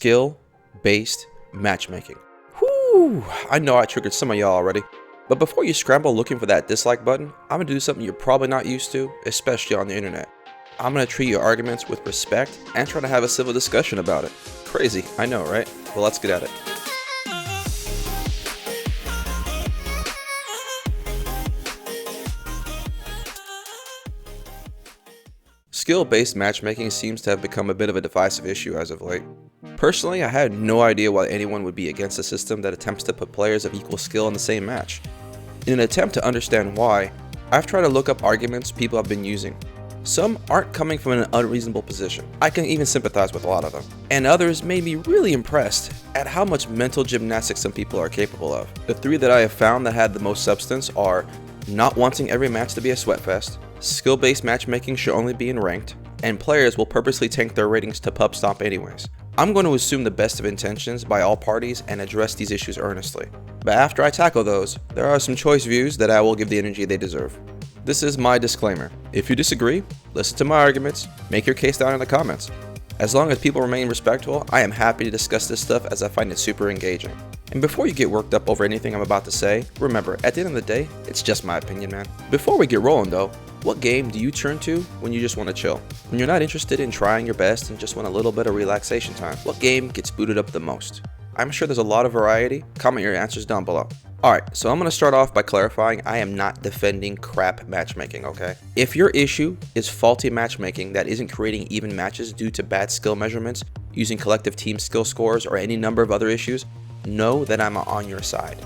skill-based matchmaking. Whew, I know I triggered some of y'all already, but before you scramble looking for that dislike button, I'm gonna do something you're probably not used to, especially on the internet. I'm gonna treat your arguments with respect and try to have a civil discussion about it. Crazy, I know, right? Well, let's get at it. Skill-based matchmaking seems to have become a bit of a divisive issue as of late. Personally, I had no idea why anyone would be against a system that attempts to put players of equal skill in the same match. In an attempt to understand why, I've tried to look up arguments people have been using. Some aren't coming from an unreasonable position. I can even sympathize with a lot of them. And others made me really impressed at how much mental gymnastics some people are capable of. The three that I have found that had the most substance are not wanting every match to be a sweatfest, skill-based matchmaking should only be in ranked, and players will purposely tank their ratings to pub stomp anyways. I'm going to assume the best of intentions by all parties and address these issues earnestly. But after I tackle those, there are some choice views that I will give the energy they deserve. This is my disclaimer. If you disagree, listen to my arguments, make your case down in the comments. As long as people remain respectful, I am happy to discuss this stuff as I find it super engaging. And before you get worked up over anything I'm about to say, remember, at the end of the day, it's just my opinion, man. Before we get rolling though, what game do you turn to when you just want to chill? When you're not interested in trying your best and just want a little bit of relaxation time, what game gets booted up the most? I'm sure there's a lot of variety. Comment your answers down below. Alright, so I'm going to start off by clarifying I am not defending crap matchmaking, okay? If your issue is faulty matchmaking that isn't creating even matches due to bad skill measurements, using collective team skill scores, or any number of other issues, know that I'm on your side.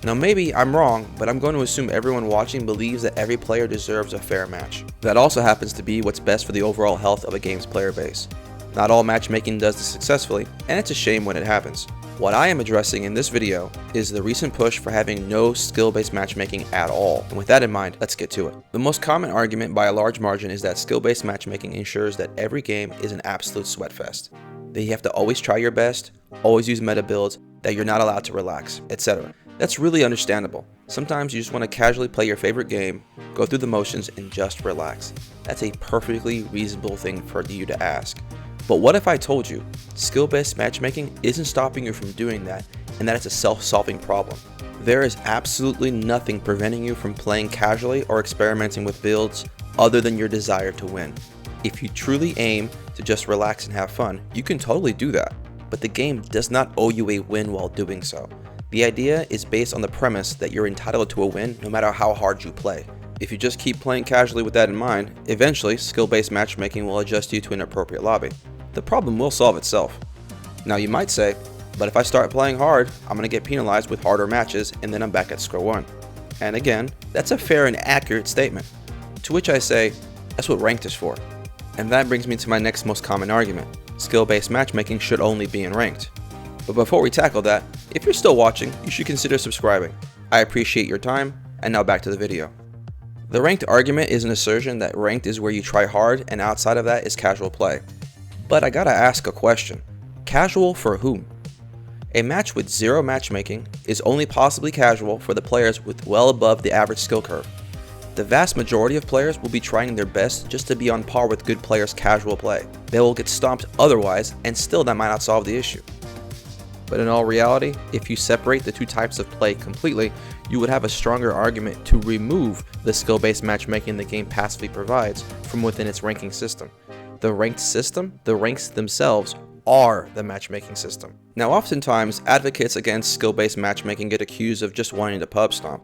Now maybe I'm wrong, but I'm going to assume everyone watching believes that every player deserves a fair match. That also happens to be what's best for the overall health of a game's player base. Not all matchmaking does this successfully, and it's a shame when it happens. What I am addressing in this video is the recent push for having no skill-based matchmaking at all, and with that in mind, let's get to it. The most common argument by a large margin is that skill-based matchmaking ensures that every game is an absolute sweatfest. That you have to always try your best, always use meta builds, that you're not allowed to relax, etc. That's really understandable. Sometimes you just want to casually play your favorite game, go through the motions, and just relax. That's a perfectly reasonable thing for you to ask. But what if I told you skill-based matchmaking isn't stopping you from doing that, and that it's a self-solving problem? There is absolutely nothing preventing you from playing casually or experimenting with builds other than your desire to win. If you truly aim to just relax and have fun, you can totally do that. But the game does not owe you a win while doing so. The idea is based on the premise that you're entitled to a win no matter how hard you play. If you just keep playing casually with that in mind, eventually skill-based matchmaking will adjust you to an appropriate lobby. The problem will solve itself. Now you might say, but if I start playing hard, I'm going to get penalized with harder matches and then I'm back at square one. And again, that's a fair and accurate statement. To which I say, that's what ranked is for. And that brings me to my next most common argument. Skill-based matchmaking should only be in ranked. But before we tackle that, if you're still watching, you should consider subscribing. I appreciate your time, and now back to the video. The ranked argument is an assertion that ranked is where you try hard and outside of that is casual play. But I gotta ask a question. Casual for whom? A match with zero matchmaking is only possibly casual for the players with well above the average skill curve. The vast majority of players will be trying their best just to be on par with good players' casual play. They will get stomped otherwise, and still that might not solve the issue. But in all reality, if you separate the two types of play completely, you would have a stronger argument to remove the skill-based matchmaking the game passively provides from within its ranking system. The ranked system, the ranks themselves, are the matchmaking system. Now oftentimes, advocates against skill-based matchmaking get accused of just wanting to pub stomp.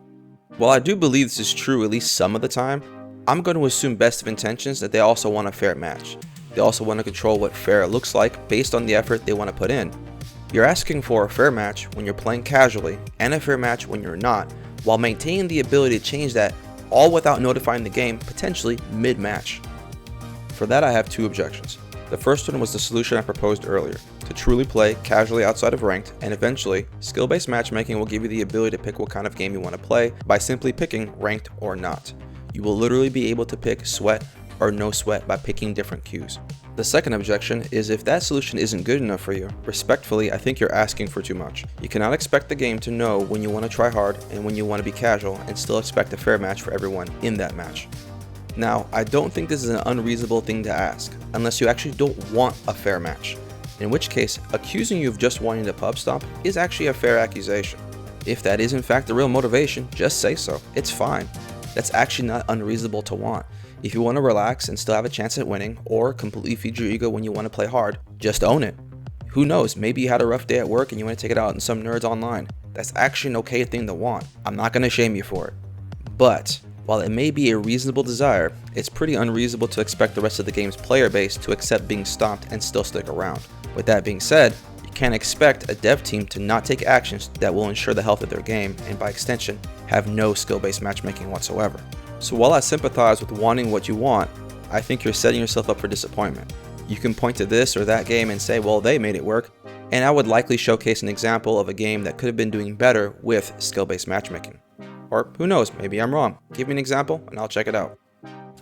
While I do believe this is true at least some of the time, I'm going to assume best of intentions that they also want a fair match. They also want to control what fair looks like based on the effort they want to put in. You're asking for a fair match when you're playing casually and a fair match when you're not, while maintaining the ability to change that all without notifying the game potentially mid-match. For that I have two objections. The first one was the solution I proposed earlier, to truly play casually outside of ranked, and eventually, skill-based matchmaking will give you the ability to pick what kind of game you want to play by simply picking ranked or not. You will literally be able to pick sweat or no sweat by picking different queues. The second objection is if that solution isn't good enough for you, respectfully, I think you're asking for too much. You cannot expect the game to know when you want to try hard and when you want to be casual and still expect a fair match for everyone in that match. Now, I don't think this is an unreasonable thing to ask, unless you actually don't want a fair match. in which case accusing you of just wanting to pub stomp is actually a fair accusation. If that is in fact the real motivation, just say so. It's fine. That's actually not unreasonable to want. If you want to relax and still have a chance at winning, or completely feed your ego when you want to play hard, just own it. Who knows, maybe you had a rough day at work and you want to take it out on some nerds online. That's actually an okay thing to want. I'm not going to shame you for it. But while it may be a reasonable desire, it's pretty unreasonable to expect the rest of the game's player base to accept being stomped and still stick around. With that being said, you can't expect a dev team to not take actions that will ensure the health of their game, and by extension, have no skill-based matchmaking whatsoever. So while I sympathize with wanting what you want, I think you're setting yourself up for disappointment. You can point to this or that game and say, well, they made it work, and I would likely showcase an example of a game that could have been doing better with skill-based matchmaking. Or who knows, maybe I'm wrong. Give me an example and I'll check it out.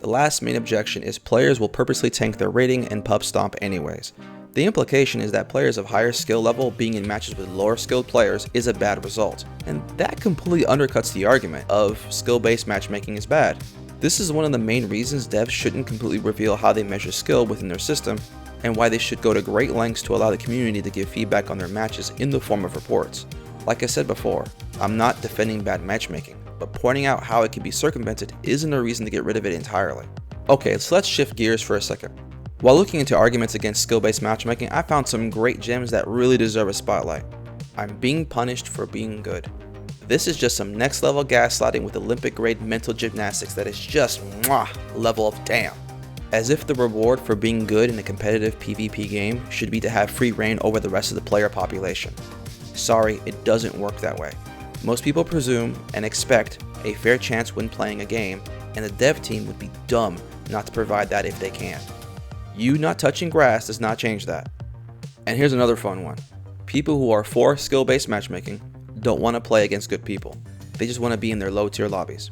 The last main objection is players will purposely tank their rating and pub stomp anyways. The implication is that players of higher skill level being in matches with lower skilled players is a bad result, and that completely undercuts the argument of skill-based matchmaking is bad. This is one of the main reasons devs shouldn't completely reveal how they measure skill within their system, and why they should go to great lengths to allow the community to give feedback on their matches in the form of reports. Like I said before, I'm not defending bad matchmaking, but pointing out how it can be circumvented isn't a reason to get rid of it entirely. Okay, so let's shift gears for a second. While looking into arguments against skill-based matchmaking, I found some great gems that really deserve a spotlight. I'm being punished for being good. This is just some next level gaslighting with Olympic grade mental gymnastics that is just level of damn. As if the reward for being good in a competitive PvP game should be to have free reign over the rest of the player population. Sorry, it doesn't work that way. Most people presume and expect a fair chance when playing a game, and the dev team would be dumb not to provide that if they can. You not touching grass does not change that. And here's another fun one. People who are for skill-based matchmaking don't want to play against good people. They just want to be in their low-tier lobbies.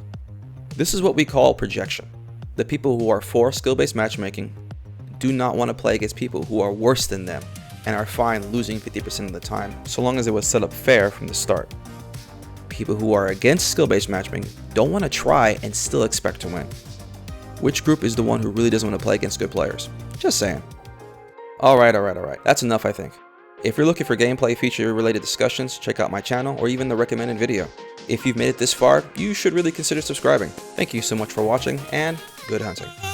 This is what we call projection. The people who are for skill-based matchmaking do not want to play against people who are worse than them and are fine losing 50% of the time, so long as it was set up fair from the start. People who are against skill-based matchmaking don't want to try and still expect to win. Which group is the one who really doesn't want to play against good players? Just saying. Alright. That's enough, I think. If you're looking for gameplay feature related discussions, check out my channel or even the recommended video. If you've made it this far, you should really consider subscribing. Thank you so much for watching, and good hunting.